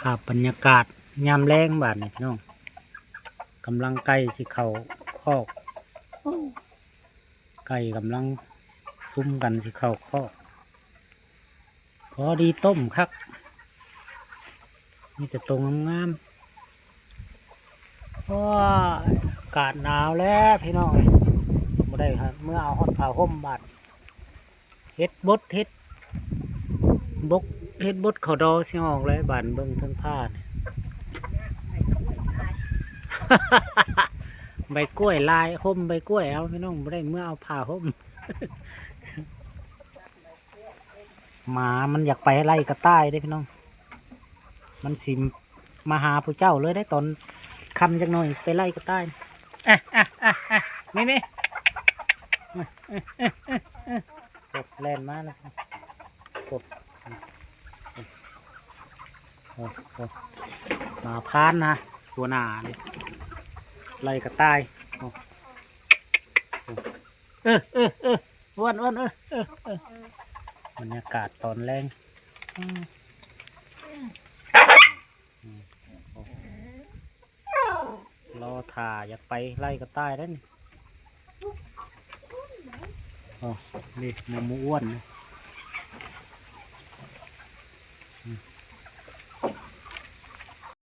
ภาพบรรยากาศยามแรงบาดนี่พี่น้องกำลังไก่สิเข้าคอกไก่กำลังซุ่มกันสิเข้าคอกพอดีต้มครับนี่จะตรงงามๆว้าอากาศหนาวแล้วพี่น้องบ่ได้ครับเมื่อเอาฮอดผ้าห่มบาดเฮ็ดบดเฮ็ดบกเฮ็ดบดเขาดอสิออกเลยบานเบิ่งเทั้งผ้าเนี่ย ใบกล้วยลายห่มใบกล้วยเอาพี่น้องบ่ได้เมื่อเอาผ้าห่ม หมามันอยากไปไล่กระต่ายได้พี่น้องมันสิมาหาผู้เจ้าเลยได้ตอนคำจักหน่อยไปไล่กระต่ายนี่กบแล่นมาแล้วกบโอ้มาพานนะตัวหนาเลยไล่กระต่ายอ้วนบรรยากาศตอนแรงรอถ่าอยากไปไล่กระต่ายแล้วนี่นี่หมูอ้วน